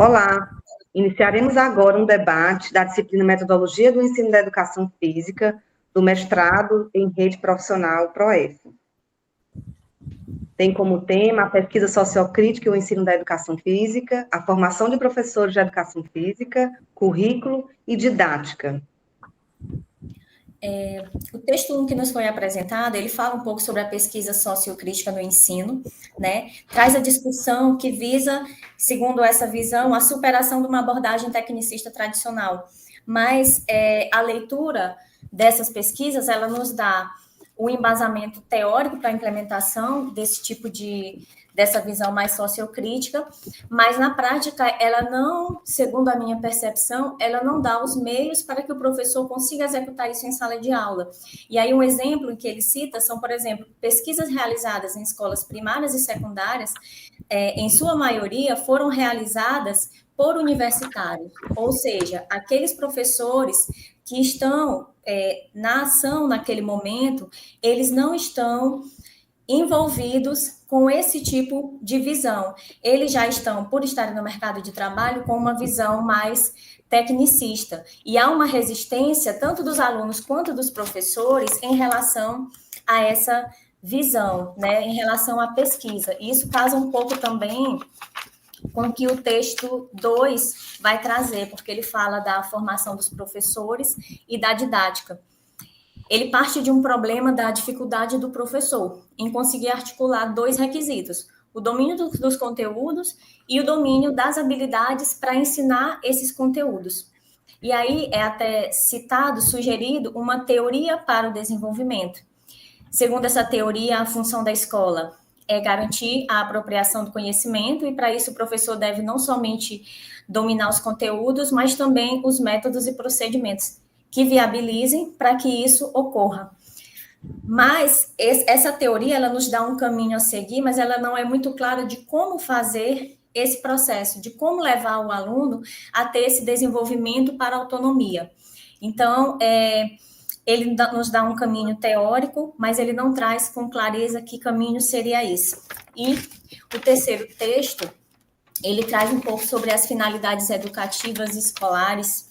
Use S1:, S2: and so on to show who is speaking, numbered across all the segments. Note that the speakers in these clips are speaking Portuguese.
S1: Olá, iniciaremos agora um debate da disciplina Metodologia do Ensino da Educação Física, do mestrado em Rede Profissional PROEF. Tem como tema a pesquisa sociocrítica e o ensino da educação física, a formação de professores de educação física, currículo e didática.
S2: O texto 1 que nos foi apresentado, ele fala um pouco sobre a pesquisa sociocrítica no ensino, né? Traz a discussão que visa, segundo essa visão, a superação de uma abordagem tecnicista tradicional. Mas a leitura dessas pesquisas, ela nos dá o embasamento teórico para a implementação desse tipo dessa visão mais sociocrítica, mas na prática ela não, segundo a minha percepção, ela não dá os meios para que o professor consiga executar isso em sala de aula. E aí um exemplo que ele cita são, por exemplo, pesquisas realizadas em escolas primárias e secundárias, em sua maioria foram realizadas por universitários, ou seja, aqueles professores que estão na ação naquele momento, eles não estão envolvidos com esse tipo de visão. Eles já estão, por estarem no mercado de trabalho, com uma visão mais tecnicista. E há uma resistência, tanto dos alunos quanto dos professores, em relação a essa visão, né, em relação à pesquisa. E isso casa um pouco também com o que o texto 2 vai trazer, porque ele fala da formação dos professores e da didática. Ele parte de um problema da dificuldade do professor em conseguir articular dois requisitos: o domínio dos conteúdos e o domínio das habilidades para ensinar esses conteúdos. E aí é até citado, sugerido, uma teoria para o desenvolvimento. Segundo essa teoria, a função da escola é garantir a apropriação do conhecimento, e para isso o professor deve não somente dominar os conteúdos, mas também os métodos e procedimentos que viabilizem para que isso ocorra. Mas essa teoria, ela nos dá um caminho a seguir, mas ela não é muito clara de como fazer esse processo, de como levar o aluno a ter esse desenvolvimento para a autonomia. Então, ele nos dá um caminho teórico, mas ele não traz com clareza que caminho seria esse. E o terceiro texto, ele traz um pouco sobre as finalidades educativas escolares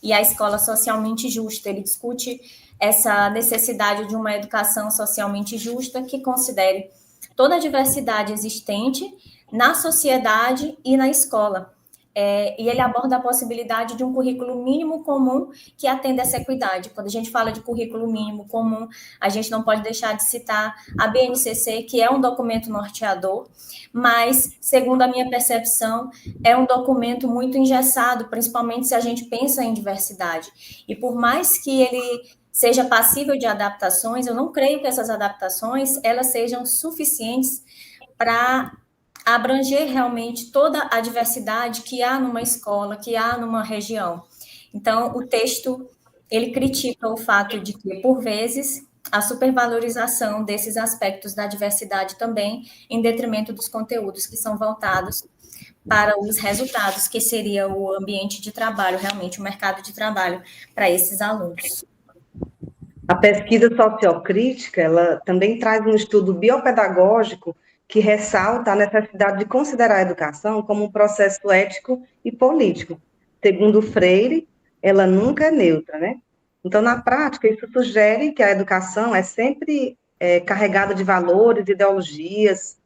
S2: e a escola socialmente justa. Ele discute essa necessidade de uma educação socialmente justa que considere toda a diversidade existente na sociedade e na escola. E ele aborda a possibilidade de um currículo mínimo comum que atenda essa equidade. Quando a gente fala de currículo mínimo comum, a gente não pode deixar de citar a BNCC, que é um documento norteador, mas, segundo a minha percepção, é um documento muito engessado, principalmente se a gente pensa em diversidade. E por mais que ele seja passível de adaptações, eu não creio que essas adaptações elas sejam suficientes para abranger realmente toda a diversidade que há numa escola, que há numa região. Então, o texto, ele critica o fato de que, por vezes, a supervalorização desses aspectos da diversidade também, em detrimento dos conteúdos que são voltados para os resultados, que seria o ambiente de trabalho, realmente o mercado de trabalho para esses alunos.
S1: A pesquisa sociocrítica, ela também traz um estudo biopedagógico que ressalta a necessidade de considerar a educação como um processo ético e político. Segundo Freire, ela nunca é neutra, né? Então, na prática, isso sugere que a educação é sempre carregada de valores, ideologias,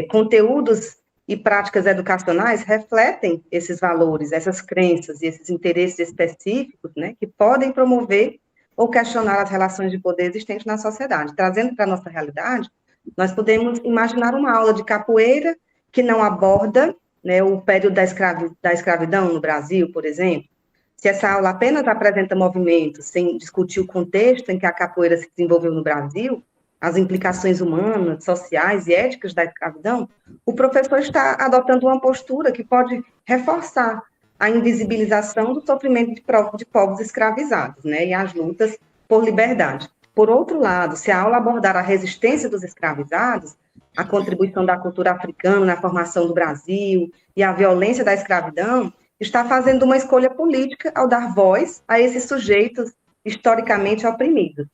S1: conteúdos e práticas educacionais refletem esses valores, essas crenças e esses interesses específicos, né, que podem promover ou questionar as relações de poder existentes na sociedade. Trazendo para a nossa realidade, nós podemos imaginar uma aula de capoeira que não aborda, né, o período da escravidão no Brasil, por exemplo. Se essa aula apenas apresenta movimentos sem discutir o contexto em que a capoeira se desenvolveu no Brasil, as implicações humanas, sociais e éticas da escravidão, o professor está adotando uma postura que pode reforçar a invisibilização do sofrimento de povos escravizados, né, e as lutas por liberdade. Por outro lado, se a aula abordar a resistência dos escravizados, a contribuição da cultura africana na formação do Brasil e a violência da escravidão, está fazendo uma escolha política ao dar voz a esses sujeitos historicamente oprimidos.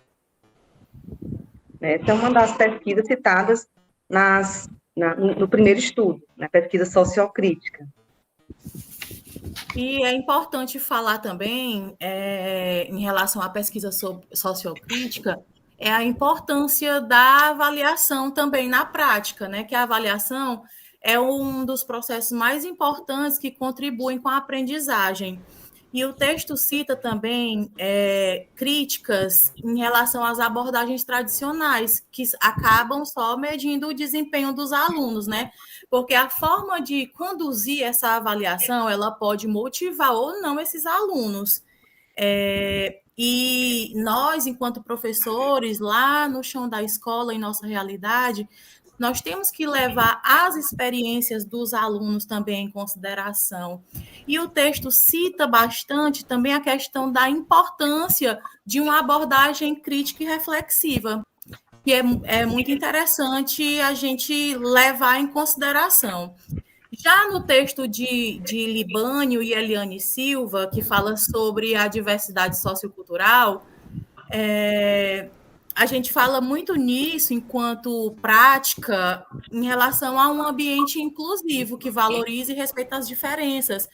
S1: Essa é uma das pesquisas citadas no primeiro estudo, na pesquisa sociocrítica.
S3: E é importante falar também, em relação à pesquisa sociocrítica, é a importância da avaliação também na prática, né? Que a avaliação é um dos processos mais importantes que contribuem com a aprendizagem. E o texto cita também críticas em relação às abordagens tradicionais, que acabam só medindo o desempenho dos alunos, né? Porque a forma de conduzir essa avaliação, ela pode motivar ou não esses alunos. E nós, enquanto professores, lá no chão da escola, em nossa realidade, nós temos que levar as experiências dos alunos também em consideração. E o texto cita bastante também a questão da importância de uma abordagem crítica e reflexiva, que é muito interessante a gente levar em consideração. Já no texto de Libânio e Eliane Silva, que fala sobre a diversidade sociocultural, a gente fala muito nisso enquanto prática em relação a um ambiente inclusivo que valorize e respeite as diferenças.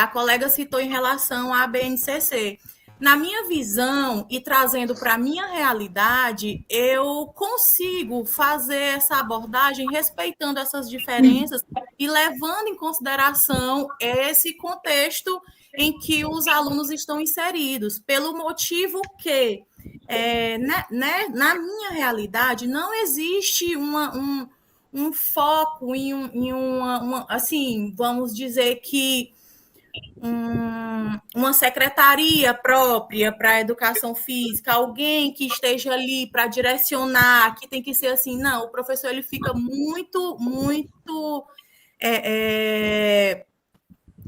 S3: A colega citou em relação à BNCC. Na minha visão e trazendo para a minha realidade, eu consigo fazer essa abordagem respeitando essas diferenças e levando em consideração esse contexto em que os alunos estão inseridos, pelo motivo que, na minha realidade, não existe um foco em assim, vamos dizer que uma secretaria própria para a educação física, alguém que esteja ali para direcionar, que tem que ser assim, não, o professor ele fica muito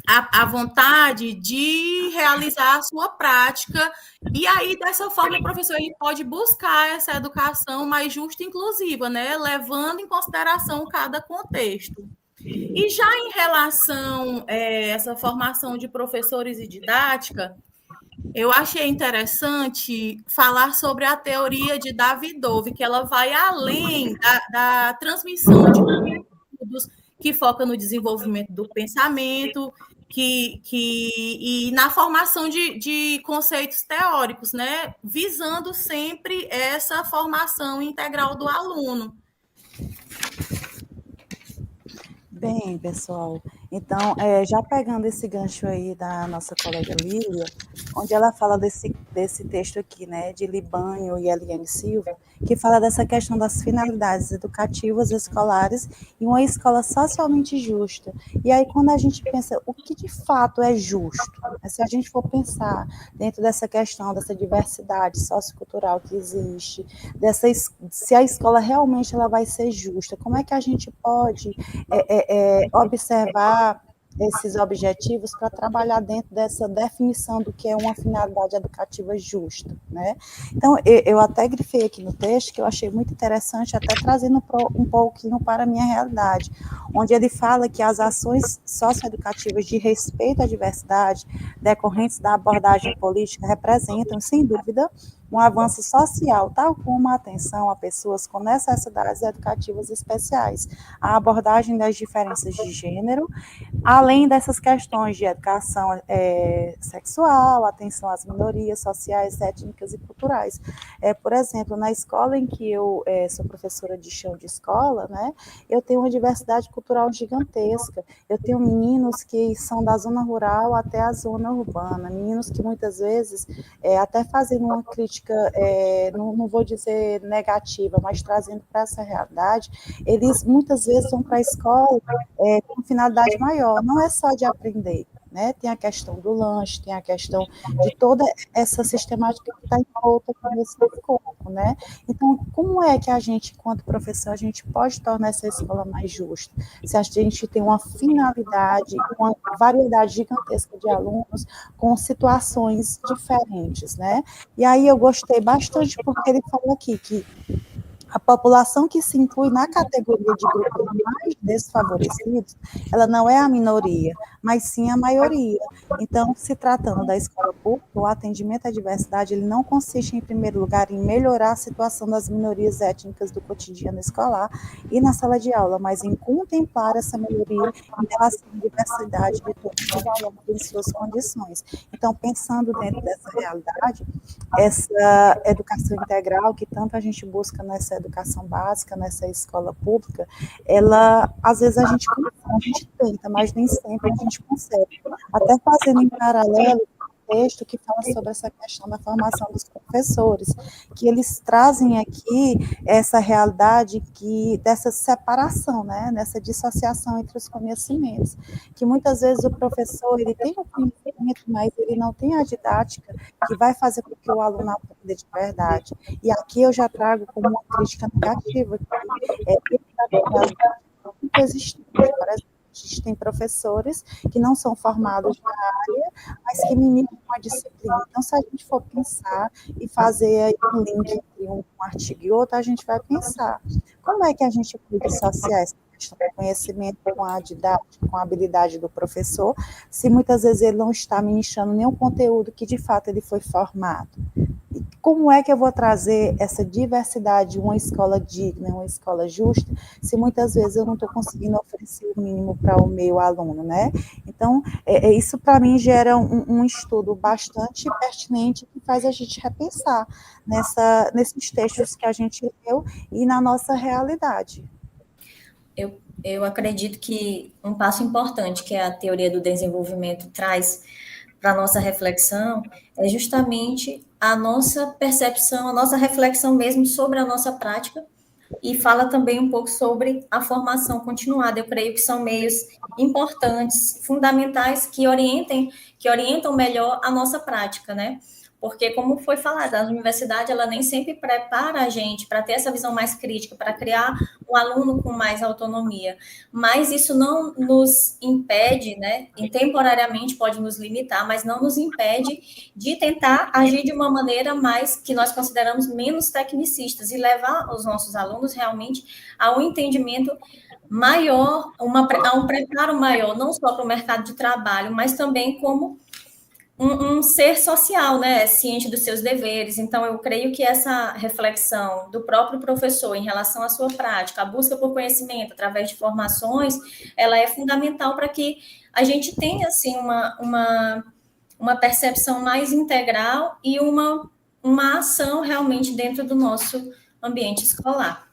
S3: à vontade de realizar a sua prática, e aí, dessa forma, o professor ele pode buscar essa educação mais justa e inclusiva, né? Levando em consideração cada contexto. E já em relação a essa formação de professores e didática, eu achei interessante falar sobre a teoria de Davidov, que ela vai além da transmissão de conteúdos, que foca no desenvolvimento do pensamento, e na formação de conceitos teóricos, né? Visando sempre essa formação integral do aluno.
S4: Bem, pessoal, então, já pegando esse gancho aí da nossa colega Lília, onde ela fala desse texto aqui, né, de Libânio e Eliane Silva, que fala dessa questão das finalidades educativas escolares e uma escola socialmente justa. E aí, quando a gente pensa o que de fato é justo, se a gente for pensar dentro dessa questão, dessa diversidade sociocultural que existe, se a escola realmente ela vai ser justa, como é que a gente pode observar esses objetivos para trabalhar dentro dessa definição do que é uma finalidade educativa justa, né? Então, eu até grifei aqui no texto, que eu achei muito interessante, até trazendo um pouquinho para a minha realidade, onde ele fala que as ações socioeducativas de respeito à diversidade decorrentes da abordagem política representam, sem dúvida, um avanço social, tal como a atenção a pessoas com necessidades educativas especiais, a abordagem das diferenças de gênero, além dessas questões de educação sexual, atenção às minorias sociais, étnicas e culturais. Por exemplo, na escola em que eu sou professora de chão de escola, né, eu tenho uma diversidade cultural gigantesca. Eu tenho meninos que são da zona rural até a zona urbana, meninos que muitas vezes, até fazendo uma crítica, não vou dizer negativa, mas trazendo para essa realidade, eles muitas vezes vão para a escola com finalidade maior, não é só de aprender, né? Tem a questão do lanche, tem a questão de toda essa sistemática que está em volta nesse corpo, né? Então, como é que a gente, enquanto professor, a gente pode tornar essa escola mais justa? Se a gente tem uma finalidade, uma variedade gigantesca de alunos com situações diferentes, né? E aí eu gostei bastante porque ele falou aqui que a população que se inclui na categoria de grupos mais desfavorecidos, ela não é a minoria, mas sim a maioria. Então, se tratando da escola pública, o atendimento à diversidade, ele não consiste, em primeiro lugar, em melhorar a situação das minorias étnicas do cotidiano escolar e na sala de aula, mas em contemplar essa melhoria em relação à diversidade de todos os alunos em suas condições. Então, pensando dentro dessa realidade, essa educação integral que tanto a gente busca nessa educação básica, nessa escola pública, ela, às vezes a gente tenta, mas nem sempre a gente consegue. Até fazendo em paralelo um texto que fala sobre essa questão da formação dos professores, que eles trazem aqui essa realidade dessa separação, né, nessa dissociação entre os conhecimentos, que muitas vezes o professor, ele tem o conhecimento, mas ele não tem a didática que vai fazer com que o aluno aprenda de verdade. E aqui eu já trago como uma crítica negativa, que muito existente, por exemplo. A gente tem professores que não são formados na área, mas que ministram uma disciplina. Então, se a gente for pensar e fazer aí um link entre um artigo e outro, a gente vai pensar como é que a gente pode dissociar essa questão do conhecimento com a didática, com a habilidade do professor, se muitas vezes ele não está ministrando nenhum conteúdo que, de fato, ele foi formado. Como é que eu vou trazer essa diversidade, uma escola digna, uma escola justa, se muitas vezes eu não estou conseguindo oferecer o mínimo para o meu aluno, né? Então, isso para mim gera um estudo bastante pertinente que faz a gente repensar nesses textos que a gente leu e na nossa realidade.
S2: Eu acredito que um passo importante que a teoria do desenvolvimento traz para a nossa reflexão é justamente a nossa percepção, a nossa reflexão mesmo sobre a nossa prática, e fala também um pouco sobre a formação continuada. Eu creio que são meios importantes, fundamentais, que orientam melhor a nossa prática, né? Porque, como foi falado, a universidade, ela nem sempre prepara a gente para ter essa visão mais crítica, para criar um aluno com mais autonomia. Mas isso não nos impede, né? E temporariamente pode nos limitar, mas não nos impede de tentar agir de uma maneira mais, que nós consideramos menos tecnicistas, e levar os nossos alunos realmente a um entendimento maior, a um preparo maior, não só para o mercado de trabalho, mas também como um ser social, né, ciente dos seus deveres. Então, eu creio que essa reflexão do próprio professor em relação à sua prática, a busca por conhecimento através de formações, ela é fundamental para que a gente tenha, assim, uma percepção mais integral e uma ação realmente dentro do nosso ambiente escolar.